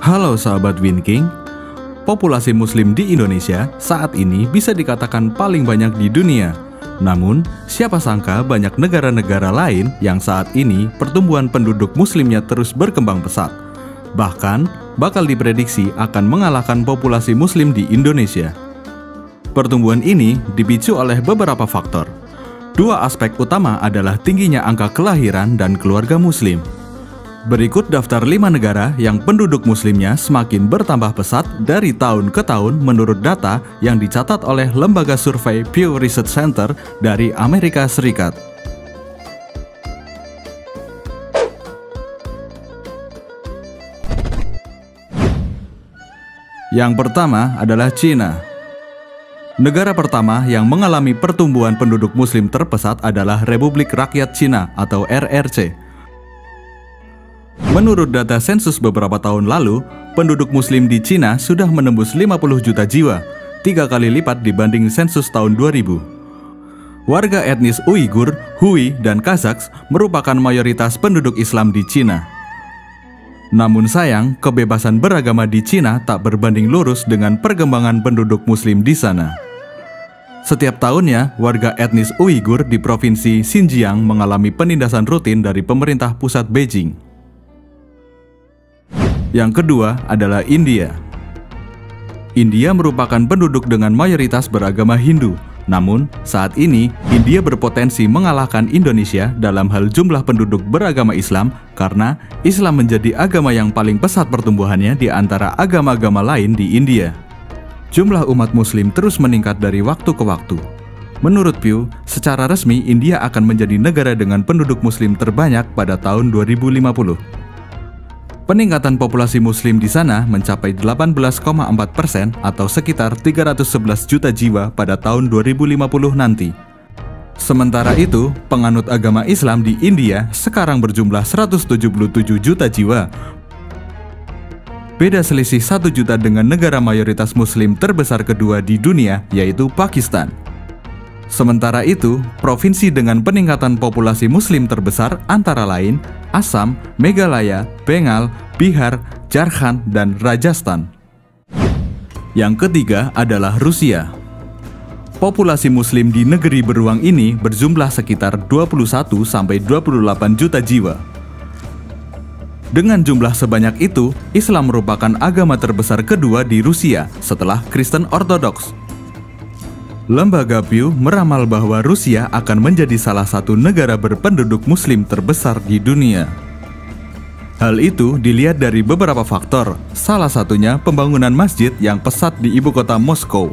Halo sahabat Winking, populasi muslim di Indonesia saat ini bisa dikatakan paling banyak di dunia. Namun, siapa sangka banyak negara-negara lain yang saat ini pertumbuhan penduduk muslimnya terus berkembang pesat. Bahkan, bakal diprediksi akan mengalahkan populasi muslim di Indonesia. Pertumbuhan ini dipicu oleh beberapa faktor. Dua aspek utama adalah tingginya angka kelahiran dan keluarga muslim. Berikut daftar 5 negara yang penduduk muslimnya semakin bertambah pesat dari tahun ke tahun menurut data yang dicatat oleh lembaga survei Pew Research Center dari Amerika Serikat. Yang pertama adalah Cina. Negara pertama yang mengalami pertumbuhan penduduk muslim terpesat adalah Republik Rakyat Cina atau RRC. Menurut data sensus beberapa tahun lalu, penduduk muslim di Cina sudah menembus 50 juta jiwa, 3 kali lipat dibanding sensus tahun 2000. Warga etnis Uighur, Hui, dan Kazakh merupakan mayoritas penduduk Islam di Cina. Namun sayang, kebebasan beragama di Cina tak berbanding lurus dengan perkembangan penduduk muslim di sana. Setiap tahunnya, warga etnis Uighur di provinsi Xinjiang mengalami penindasan rutin dari pemerintah pusat Beijing. Yang kedua adalah India. India merupakan penduduk dengan mayoritas beragama Hindu. Namun, saat ini India berpotensi mengalahkan Indonesia dalam hal jumlah penduduk beragama Islam karena Islam menjadi agama yang paling pesat pertumbuhannya di antara agama-agama lain di India. Jumlah umat muslim terus meningkat dari waktu ke waktu. Menurut Pew, secara resmi India akan menjadi negara dengan penduduk muslim terbanyak pada tahun 2050. Peningkatan populasi muslim di sana mencapai 18,4% atau sekitar 311 juta jiwa pada tahun 2050 nanti. Sementara itu, penganut agama Islam di India sekarang berjumlah 177 juta jiwa. Beda selisih 1 juta dengan negara mayoritas muslim terbesar kedua di dunia, yaitu Pakistan. Sementara itu, provinsi dengan peningkatan populasi muslim terbesar antara lain Assam, Meghalaya, Bengal, Bihar, Jharkhand, dan Rajasthan. Yang ketiga adalah Rusia. Populasi muslim di negeri beruang ini berjumlah sekitar 21-28 juta jiwa. Dengan jumlah sebanyak itu, Islam merupakan agama terbesar kedua di Rusia setelah Kristen Ortodoks. Lembaga Pew meramal bahwa Rusia akan menjadi salah satu negara berpenduduk muslim terbesar di dunia. Hal itu dilihat dari beberapa faktor, salah satunya pembangunan masjid yang pesat di ibu kota Moskow.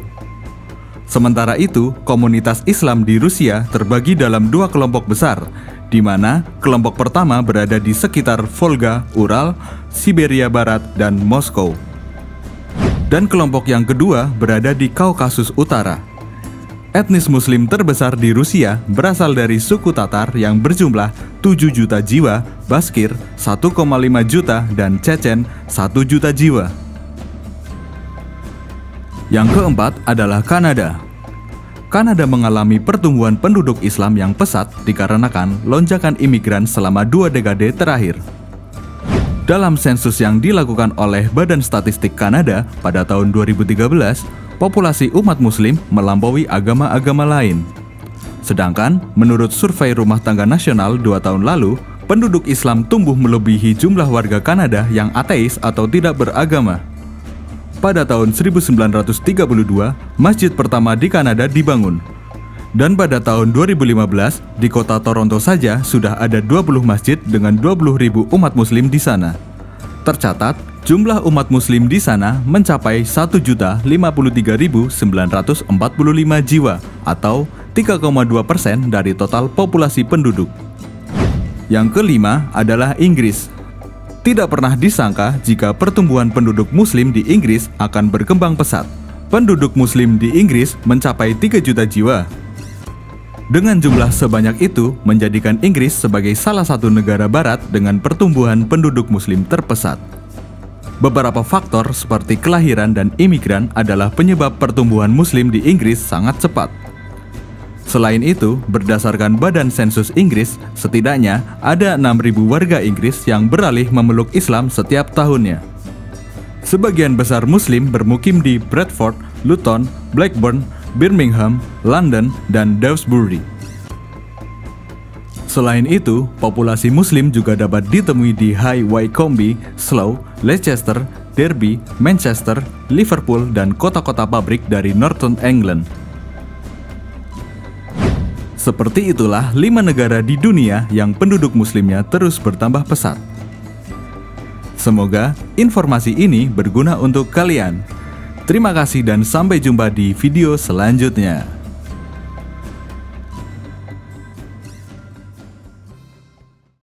Sementara itu, komunitas Islam di Rusia terbagi dalam 2 kelompok besar, di mana kelompok pertama berada di sekitar Volga, Ural, Siberia Barat, dan Moskow. Dan kelompok yang kedua berada di Kaukasus Utara. Etnis muslim terbesar di Rusia berasal dari suku Tatar yang berjumlah 7 juta jiwa, Baskir 1,5 juta, dan Chechen 1 juta jiwa. Yang keempat adalah Kanada. Kanada mengalami pertumbuhan penduduk Islam yang pesat dikarenakan lonjakan imigran selama 2 dekade terakhir. Dalam sensus yang dilakukan oleh Badan Statistik Kanada pada tahun 2013, populasi umat muslim melampaui agama-agama lain. Sedangkan, menurut survei Rumah Tangga Nasional 2 tahun lalu, penduduk Islam tumbuh melebihi jumlah warga Kanada yang ateis atau tidak beragama. Pada tahun 1932, masjid pertama di Kanada dibangun. Dan pada tahun 2015, di kota Toronto saja sudah ada 20 masjid dengan 20.000 umat muslim di sana. Tercatat, jumlah umat muslim di sana mencapai 1.053.945 jiwa atau 3,2% dari total populasi penduduk. Yang kelima adalah Inggris. Tidak pernah disangka jika pertumbuhan penduduk muslim di Inggris akan berkembang pesat. Penduduk muslim di Inggris mencapai 3 juta jiwa. Dengan jumlah sebanyak itu, menjadikan Inggris sebagai salah satu negara barat dengan pertumbuhan penduduk muslim terpesat. Beberapa faktor seperti kelahiran dan imigran adalah penyebab pertumbuhan muslim di Inggris sangat cepat. Selain itu, berdasarkan Badan Sensus Inggris, setidaknya ada 6.000 warga Inggris yang beralih memeluk Islam setiap tahunnya. Sebagian besar Muslim bermukim di Bradford, Luton, Blackburn, Birmingham, London, dan Dewsbury. Selain itu, populasi Muslim juga dapat ditemui di High Wycombe, Slough, Leicester, Derby, Manchester, Liverpool, dan kota-kota pabrik dari Northern England. Seperti itulah 5 negara di dunia yang penduduk Muslimnya terus bertambah pesat. Semoga informasi ini berguna untuk kalian. Terima kasih dan sampai jumpa di video selanjutnya.